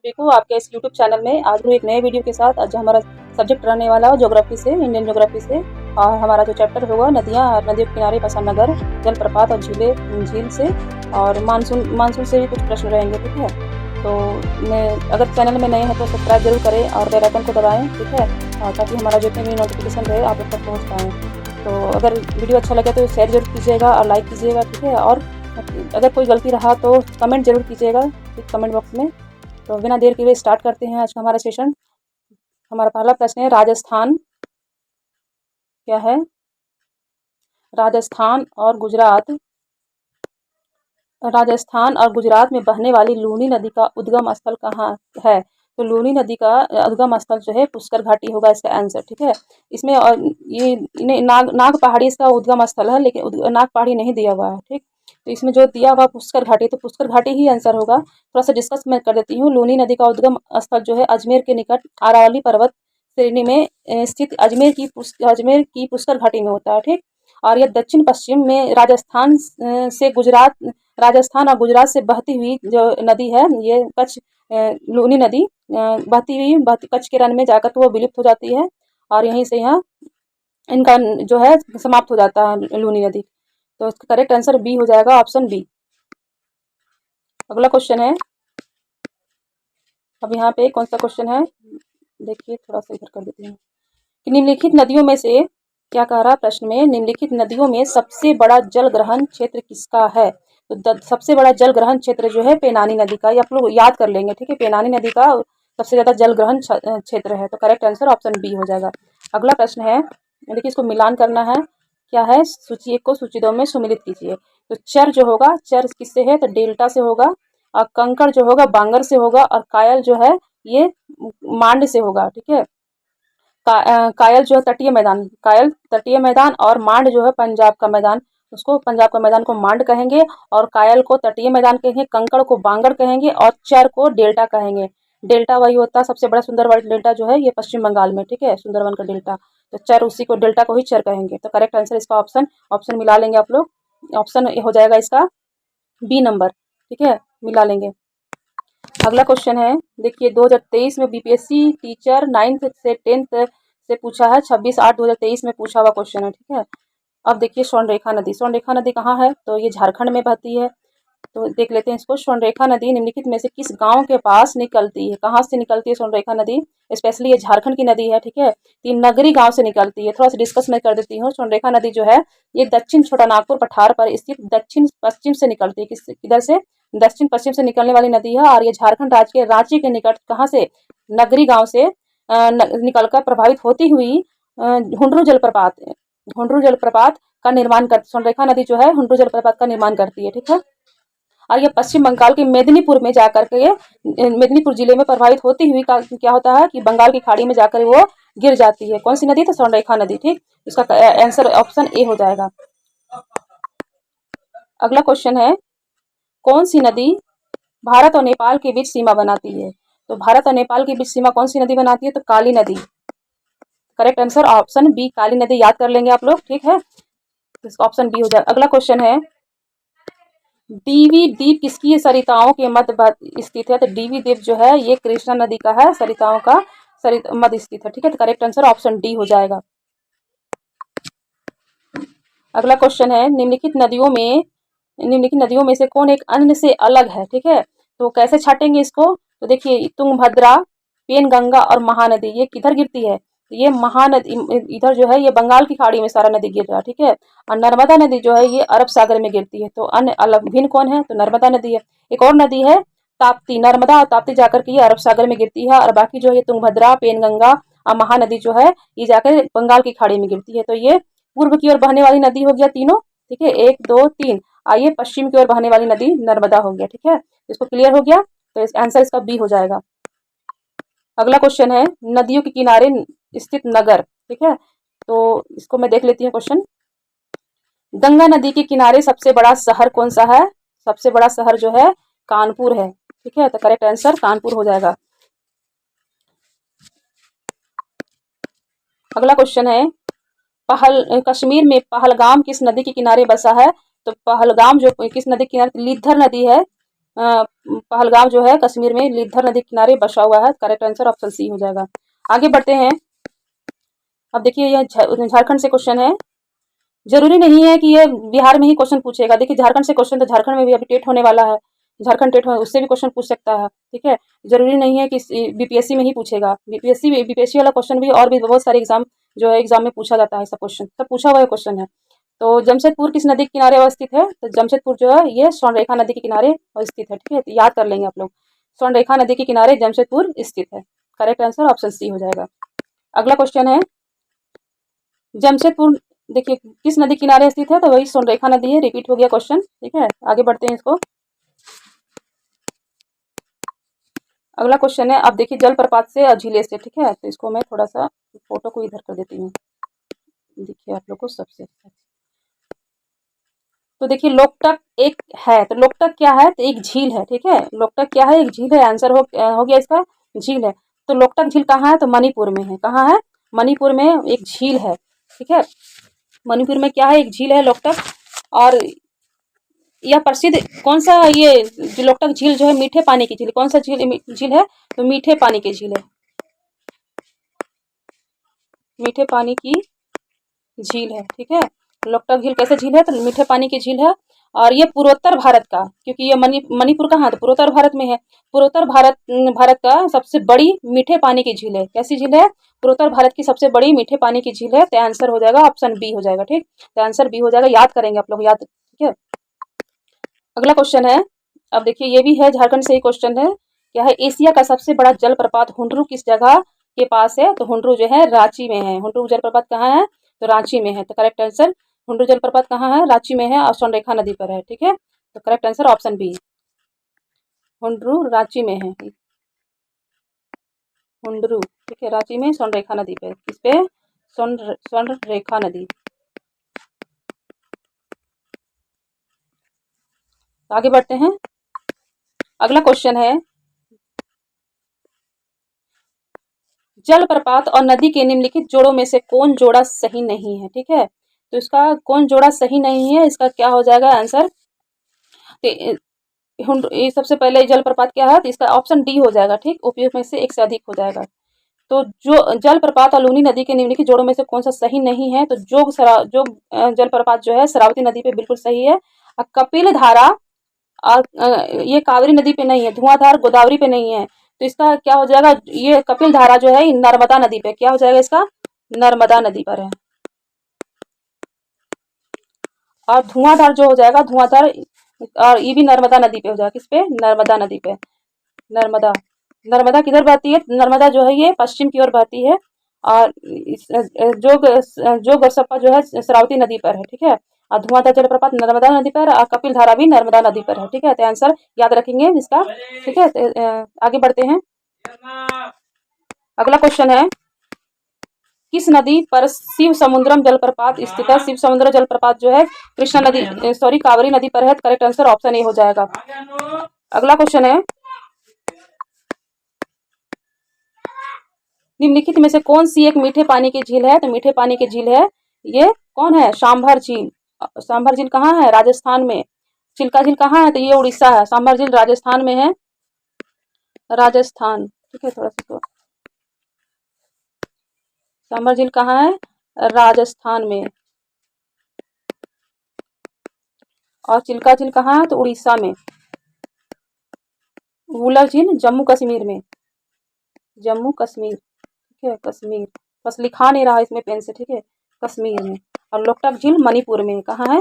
सभी को आपके इस यूट्यूब चैनल में आज भी एक नए वीडियो के साथ। आज हमारा सब्जेक्ट रहने वाला है ज्योग्राफी से, इंडियन ज्योग्राफी से। और हमारा जो चैप्टर होगा नदियाँ और नदियों के किनारे बसा नगर, जलप्रपात और झील से, और मानसून से भी कुछ प्रश्न रहेंगे। ठीक है, तो अगर चैनल में नए हैं तो सब्सक्राइब जरूर करें और बेल आइकन को दबाएँ। ठीक है, और ताकि हमारा जितने भी नोटिफिकेशन रहे आप लोग तक पहुँच पाएँ। तो अगर वीडियो अच्छा लगे तो शेयर जरूर कीजिएगा और लाइक कीजिएगा। ठीक है, और अगर कोई गलती रहा तो कमेंट जरूर कीजिएगा कमेंट बॉक्स में। तो बिना देर के हुए स्टार्ट करते हैं आज का हमारा सेशन। हमारा पहला प्रश्न है, राजस्थान क्या है? राजस्थान और गुजरात में बहने वाली लूनी नदी का उद्गम स्थल कहाँ है? तो लूनी नदी का उद्गम स्थल जो है पुष्कर घाटी होगा इसका आंसर। ठीक है, इसमें और ये नाग पहाड़ी इसका उद्गम स्थल है, लेकिन नाग पहाड़ी नहीं दिया हुआ है। ठीक, तो इसमें जो दिया हुआ पुष्कर घाटी, तो पुष्कर घाटी ही आंसर होगा। थोड़ा सा डिस्कस मैं कर देती हूँ। लूनी नदी का उद्गम स्थल जो है अजमेर के निकट अरावली पर्वत श्रेणी में स्थित अजमेर की पुष्कर घाटी में होता है। ठीक, और यह दक्षिण पश्चिम में राजस्थान और गुजरात से बहती हुई जो नदी है, ये लूनी नदी बहती हुई कच्छ के रण में जाकर तो वो विलुप्त हो जाती है, और यहीं से यहाँ इनका जो है समाप्त हो जाता है लूनी नदी। तो इसका करेक्ट आंसर बी हो जाएगा, ऑप्शन बी। अगला क्वेश्चन है, अब यहाँ पे कौन सा क्वेश्चन है देखिए, थोड़ा सा इधर कर देती हूँ कि निम्नलिखित नदियों में से क्या कह रहा प्रश्न में, निम्नलिखित नदियों में सबसे बड़ा जल ग्रहण क्षेत्र किसका है? तो सबसे बड़ा जल ग्रहण क्षेत्र जो है पेनानी नदी का, ये आप लोग याद कर लेंगे। ठीक है, पेनानी नदी का सबसे ज्यादा जल ग्रहण क्षेत्र है। तो करेक्ट आंसर ऑप्शन बी हो जाएगा। अगला प्रश्न है, देखिए इसको मिलान करना है। क्या है? सूची 1 को सूची 2 में सम्मिलित कीजिए। तो चर जो होगा, चर किससे है? तो डेल्टा से होगा। और कंकड़ जो होगा बांगर से होगा, और कायल जो है ये मांड से होगा। ठीक है, कायल जो है तटीय मैदान, और मांड जो है पंजाब का मैदान, उसको पंजाब का मैदान को मांड कहेंगे, और कायल को तटीय मैदान कहेंगे, कंकड़ को बांगर कहेंगे, और चर को डेल्टा कहेंगे। डेल्टा वही होता है सबसे बड़ा सुंदरवन डेल्टा जो है ये पश्चिम बंगाल में। ठीक है, सुंदरवन का डेल्टा, तो चर उसी को डेल्टा को ही चर कहेंगे। तो करेक्ट आंसर इसका ऑप्शन मिला लेंगे आप लोग, ऑप्शन हो जाएगा इसका बी नंबर। ठीक है, मिला लेंगे। अगला क्वेश्चन है, देखिए 2023 में बीपीएससी टीचर 9th से 10th से पूछा है, 26/8/2023 में पूछा हुआ क्वेश्चन है। ठीक है, अब देखिए स्वर्णरेखा नदी कहाँ है? तो ये झारखंड में बहती है। तो देख लेते हैं इसको। स्वर्णरेखा नदी निम्नलिखित में से किस गांव के पास निकलती है? कहाँ से निकलती है स्वर्णरेखा नदी? स्पेशली ये झारखंड की नदी है। ठीक है, ये नगरी गांव से निकलती है। थोड़ा सा डिस्कस मैं कर देती हूँ। स्वर्णरेखा नदी जो है ये दक्षिण छोटानागपुर पठार पर स्थित दक्षिण पश्चिम से निकलती है। किधर से? दक्षिण पश्चिम से निकलने वाली नदी है, और ये झारखंड राज्य के रांची के निकट कहाँ से? नगरी गांव से निकलकर प्रभावित होती हुई हुंड्रू जलप्रपात का निर्माण कर स्वर्णरेखा नदी जो है हुंड्रू जलप्रपात का निर्माण करती है। ठीक है, और ये पश्चिम बंगाल के मेदिनीपुर में जाकर के मेदिनीपुर जिले में प्रभावित होती हुई क्या होता है कि बंगाल की खाड़ी में जाकर वो गिर जाती है। कौन सी नदी? तो स्वर्णरेखा नदी। ठीक, इसका आंसर ऑप्शन ए हो जाएगा। अगला क्वेश्चन है, कौन सी नदी भारत और नेपाल के बीच सीमा बनाती है? तो भारत और नेपाल के बीच सीमा कौन सी नदी बनाती है? तो काली नदी। करेक्ट आंसर ऑप्शन बी, काली नदी। याद कर लेंगे आप लोग। ठीक है, ऑप्शन बी हो जाए। अगला क्वेश्चन है, डीवी द्वीप किसकी सरिताओं के मध्य स्थित है? तो डीवी द्वीप जो है ये कृष्णा नदी का है, सरिताओं का मध्य स्थित है। ठीक है, तो करेक्ट आंसर ऑप्शन डी हो जाएगा। अगला क्वेश्चन है, निम्नलिखित नदियों में से कौन एक अन्य से अलग है? ठीक है, तो कैसे छाटेंगे इसको? तो देखिए तुंगभद्रा, पेनगंगा और महानदी ये किधर गिरती है? तो ये महानदी इधर जो है ये बंगाल की खाड़ी में सारा नदी गिर रहा है। ठीक है, और नर्मदा नदी जो है ये अरब सागर में गिरती है। तो अन्य अलग भिन्न कौन है? तो नर्मदा नदी है। एक और नदी है ताप्ती, नर्मदा और ताप्ती जाकर के ये अरब सागर में गिरती है, और बाकी जो है तुंगभद्रा, पेनगंगा और महानदी जो है ये जाकर बंगाल की खाड़ी में गिरती है। तो ये पूर्व की ओर बहने वाली नदी हो गया तीनों। ठीक है, 1 2 3। आइए पश्चिम की ओर बहने वाली नदी नर्मदा हो गया। ठीक है, इसको क्लियर हो गया, तो आंसर इसका बी हो जाएगा। अगला क्वेश्चन है, नदियों के किनारे स्थित नगर। ठीक है, तो इसको मैं देख लेती हूँ क्वेश्चन। गंगा नदी के किनारे सबसे बड़ा शहर कौन सा है? सबसे बड़ा शहर जो है कानपुर है। ठीक है, तो करेक्ट आंसर कानपुर हो जाएगा। अगला क्वेश्चन है, कश्मीर में पहलगाम किस नदी के किनारे बसा है? तो पहलगाम जो किस नदी के किनारे? लीधर नदी है। पहलगाम जो है कश्मीर में लीधर नदी के किनारे बसा हुआ है। करेक्ट आंसर ऑप्शन सी हो जाएगा। आगे बढ़ते हैं। अब देखिए यह झारखंड से क्वेश्चन है। जरूरी नहीं है कि ये बिहार में ही क्वेश्चन पूछेगा। देखिए झारखंड से क्वेश्चन, तो झारखंड में भी अभी टेट होने वाला है, झारखंड टेट उससे भी क्वेश्चन पूछ सकता है। ठीक है, जरूरी नहीं है कि बीपीएससी में ही पूछेगा। बीपीएससी वाला क्वेश्चन भी और भी बहुत सारे एग्जाम जो है एग्जाम में पूछा जाता है। सब क्वेश्चन सब पूछा हुआ क्वेश्चन है। तो जमशेदपुर किस नदी के किनारे अवस्थित है? तो जमशेदपुर जो है ये स्वर्णरेखा नदी के किनारे अवस्थित है। ठीक है, तो याद कर लेंगे आप लोग, स्वर्णरेखा नदी के किनारे जमशेदपुर स्थित है। करेक्ट आंसर ऑप्शन सी हो जाएगा। अगला क्वेश्चन है, जमशेदपुर देखिए किस नदी किनारे स्थित है? तो वही स्वर्णरेखा नदी है। रिपीट हो गया क्वेश्चन। ठीक है, आगे बढ़ते हैं इसको। अगला क्वेश्चन है, अब देखिए जलप्रपात से और झीले से। ठीक है, तो इसको मैं थोड़ा सा फोटो को इधर कर देती हूँ, देखिए आप लोग को सबसे अच्छा। तो देखिए लोकटक एक है, तो लोकटक क्या है? तो एक झील है। ठीक है, लोकटक क्या है? एक झील है। आंसर हो गया इसका, झील है। तो लोकटक झील कहाँ है? तो मणिपुर में है। कहाँ है? मणिपुर में एक झील है। ठीक है, मणिपुर में क्या है? एक झील है लोकटक। और यह प्रसिद्ध कौन सा, ये जो लोकटक झील जो है मीठे पानी की झील, कौन सा झील है? तो मीठे पानी की झील है, मीठे पानी की झील है। ठीक है, लोकटक झील कैसे झील है? तो मीठे पानी की झील है। और ये पूर्वोत्तर भारत का, क्योंकि ये मणिपुर कहाँ है? तो पूर्वोत्तर भारत में है। पूर्वोत्तर भारत का सबसे बड़ी मीठे पानी की झील है। कैसी झील है? पूर्वोत्तर भारत की सबसे बड़ी मीठे पानी की झील है। तो आंसर हो जाएगा ऑप्शन बी हो जाएगा। ठीक, तो आंसर बी हो जाएगा। याद करेंगे आप लोग, याद। ठीक है, अगला क्वेश्चन है। अब देखिए ये भी है झारखंड से ही क्वेश्चन है। क्या है? एशिया का सबसे बड़ा जलप्रपात हुंडरू किस जगह के पास है? तो हुंडरू जो है रांची में है। हुंडरू जलप्रपात कहाँ है? तो रांची में है। तो करेक्ट आंसर, हुंडरू जलप्रपात कहाँ है? रांची में है और स्वर्णरेखा नदी पर है। ठीक है, तो correct answer option B, Hundru Ranchi में है। हुंडरू, ठीक है, रांची में स्वर्णरेखा नदी पे। किस पे? स्वर्णरेखा नदी। आगे बढ़ते हैं। अगला क्वेश्चन है, जलप्रपात और नदी के निम्नलिखित जोड़ों में से कौन जोड़ा सही नहीं है? ठीक है, तो इसका कौन जोड़ा सही नहीं है, इसका क्या हो जाएगा आंसर? ये सबसे पहले जलप्रपात क्या है? तो इसका ऑप्शन डी हो जाएगा। ठीक, उपयुक्त में से एक से अधिक हो जाएगा। तो जो जलप्रपात और लूनी नदी के निम्नलिखित जोड़ों में से कौन सा सही नहीं है? तो जोग जलप्रपात जो है शरावती नदी पे बिल्कुल सही है। कपिल धारा और ये कावेरी नदी पे नहीं है। धुआंधार गोदावरी पे नहीं है। तो इसका क्या हो जाएगा? ये कपिल धारा जो है नर्मदा नदी पे, क्या हो जाएगा इसका? नर्मदा नदी पर है। और धुआंधार जो हो जाएगा, धुआंधार और ये भी नर्मदा नदी पे हो जाएगा। किस पे? नर्मदा नदी पे। नर्मदा, नर्मदा किधर बहती है? नर्मदा जो है ये पश्चिम की ओर बहती है। और जोग जोग और सपा जो है शरावती नदी पर है। ठीक है, और धुआंधार जलप्रपात नर्मदा नदी पर और कपिल धारा भी नर्मदा नदी पर है। ठीक है, तो आंसर याद रखेंगे इसका। ठीक है, आगे बढ़ते हैं। अगला क्वेश्चन है, किस नदी पर शिव समुद्रम जलप्रपात स्थित है? शिव समुद्र जलप्रपात जो है कृष्णा नदी, सॉरी कावेरी नदी पर है। करेक्ट आंसर ऑप्शन ए हो जाएगा। अगला क्वेश्चन है, निम्नलिखित में से कौन सी एक मीठे पानी की झील है? तो मीठे पानी की झील है ये कौन है? सांभर झील। सांभर झील कहाँ है? राजस्थान में। चिल्का झील कहाँ है? तो ये उड़ीसा है। सांभर झील राजस्थान में है, राजस्थान। ठीक है, थोड़ा सा तो सांभर झील कहाँ है? राजस्थान में। और चिल्का झील कहाँ है? तो उड़ीसा में। वुलर झील जम्मू कश्मीर में, जम्मू कश्मीर। ठीक है, कश्मीर, बस लिखा नहीं रहा इसमें पेन से। ठीक है, कश्मीर में। और लोकटक झील मणिपुर में। कहाँ है?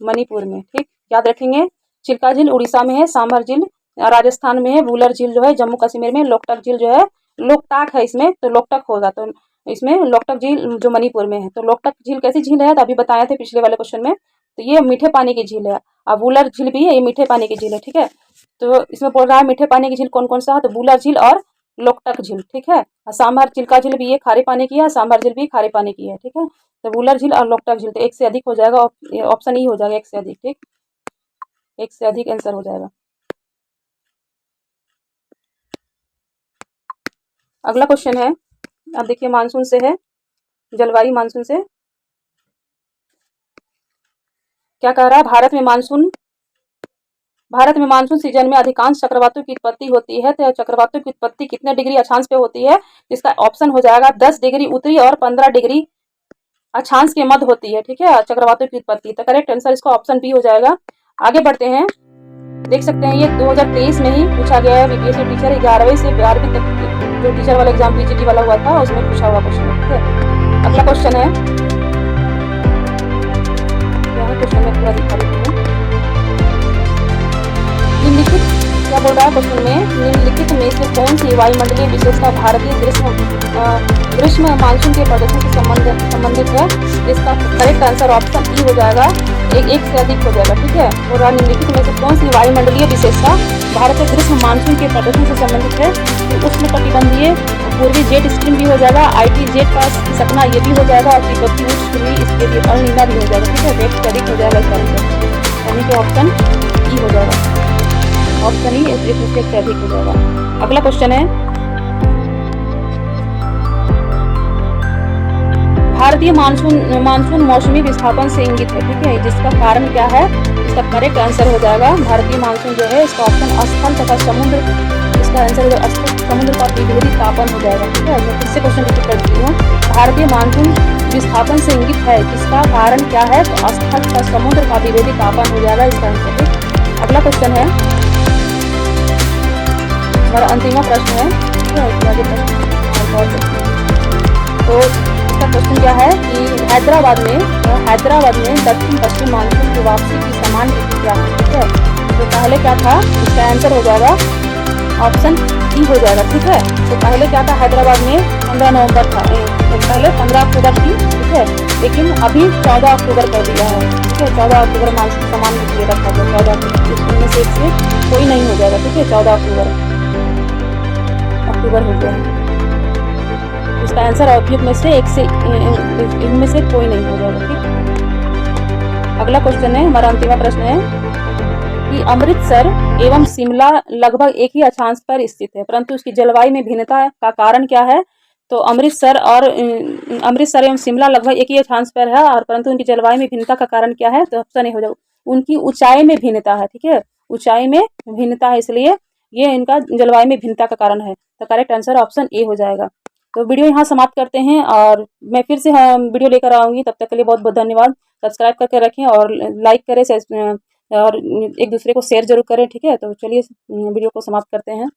मणिपुर में। ठीक, याद रखेंगे। चिल्का झील उड़ीसा में है, सांभर झील राजस्थान में है, वुलर झील जो है जम्मू कश्मीर में, लोकटक झील जो है, लोकटाक है इसमें तो लोकटक होगा। तो इसमें लोकटक झील जो मणिपुर में है। तो लोकटक झील कैसी झील है? तो अभी बताए थे पिछले वाले क्वेश्चन में। तो ये मीठे पानी की झील है। और वुलर झील भी है, ये मीठे पानी की झील है। ठीक है, तो इसमें बोल रहा है मीठे पानी की झील कौन कौन सा है? तो वुलर झील और लोकटक झील। ठीक है, सांभर चिल्का झील भी ये खारे पानी की है, सांभर झील भी खारे पानी की है। ठीक है, तो वुलर झील और लोकटक झील, तो एक से अधिक हो जाएगा। ऑप्शन ई हो जाएगा, एक से अधिक। ठीक, एक से अधिक आंसर हो जाएगा। अगला क्वेश्चन है, अब देखिए मानसून से है, जलवायु मानसून से क्या कह रहा है? भारत में मानसून भारत में मानसून सीजन में अधिकांश चक्रवातों की उत्पत्ति होती है, तो चक्रवातों की उत्पत्ति कितने डिग्री अक्षांश पे होती है? इसका ऑप्शन हो जाएगा 10 डिग्री उत्तरी और 15 डिग्री अक्षांश के मध्य होती है, ठीक है, चक्रवातों की उत्पत्ति। तो करेक्ट आंसर इसका ऑप्शन बी हो जाएगा। आगे बढ़ते हैं, देख सकते हैं ये 2023 में ही पूछा गया है, बीपीएससी टीचर 11वीं से 12वीं तक जो टीचर वाला एग्जाम पीजीटी वाला हुआ था उसमें पूछा हुआ क्वेश्चन है, ठीक है। अगला क्वेश्चन है, क्या है क्वेश्चन में पूरा दिखा देती हूँ। निम्नलिखित क्या बोल रहा है क्वेश्चन में, निम्नलिखित में से कौन सी वायुमंडलीय विशेषता भारतीय ग्रीष्म मानसून के प्रदर्शन से संबंधित है? इसका करेक्ट आंसर ऑप्शन ई हो जाएगा, एक से अधिक हो जाएगा, ठीक है। और निम्नलिखित में से कौन सी वायुमंडलीय विशेषता भारतीय ग्रीष्म मानसून के प्रदर्शन से संबंधित है? तो उष्णकटिबंधीय पूर्वी जेट स्ट्रीम भी हो जाएगा, IT जेट का सकना ये भी हो जाएगा, और तिब्बती उच्च ध्रुवी इसके लिए अनिला भी हो जाएगा, ठीक है। एक से अधिक हो जाएगा इसका आंसर, यानी कि ऑप्शन ई हो जाएगा, ऑप्शन ई एक से अधिक हो जाएगा। अगला क्वेश्चन है, भारतीय मानसून मौसमी विस्थापन से इंगित है, ठीक है, जिसका कारण क्या है? इसका करेक्ट आंसर हो जाएगा भारतीय मानसून जो है, इसका ऑप्शन स्थल तथा समुद्र, इसका आंसर जो स्थल समुद्र का द्विध्रुवी तापन हो जाएगा, ठीक है। मैं फिर से क्वेश्चन रिपीट कर देती हूँ, भारतीय मानसून विस्थापन से इंगित है, जिसका कारण क्या है? तो स्थल तथा समुद्र का द्विध्रुवी तापन हो जाएगा इसका आंसर। अगला क्वेश्चन है, हमारा अंतिम प्रश्न है, तो क्वेश्चन क्या है कि हैदराबाद में दक्षिण पश्चिम मानसून की वापसी की समान तिथि क्या है, ठीक है। तो पहले क्या था, इसका आंसर हो जाएगा ऑप्शन डी हो जाएगा, ठीक है। तो पहले क्या था, हैदराबाद में 15 नवंबर था, पहले 15 अक्टूबर थी, ठीक है, लेकिन अभी 14 अक्टूबर कर दिया है, ठीक है। 14 अक्टूबर मानसून समान तिथि रखा था, 14 अक्टूबर में से एक से कोई नहीं हो जाएगा, ठीक है। 14 अक्टूबर हो गया, इसका आंसर ऑप्शन में से एक से इनमें से कोई नहीं हो जाएगा, ठीक। अगला क्वेश्चन है, हमारा अंतिम प्रश्न है कि अमृतसर एवं शिमला लगभग एक ही अक्षांश पर स्थित है, परंतु उसकी जलवायु में भिन्नता का कारण क्या है? तो अमृतसर एवं शिमला लगभग एक ही अक्षांश पर है, और परंतु उनकी जलवायु में भिन्नता का कारण क्या है? तो ऑप्शन ए हो जाएगा, उनकी ऊंचाई में भिन्नता है, ठीक है, ऊंचाई में भिन्नता है, इसलिए ये इनका जलवायु में भिन्नता का कारण है। तो करेक्ट आंसर ऑप्शन ए हो जाएगा। तो वीडियो यहाँ समाप्त करते हैं, और मैं फिर से वीडियो लेकर आऊँगी, तब तक के लिए बहुत बहुत धन्यवाद। सब्सक्राइब करके रखें और लाइक करें और एक दूसरे को शेयर जरूर करें, ठीक है। तो चलिए वीडियो को समाप्त करते हैं।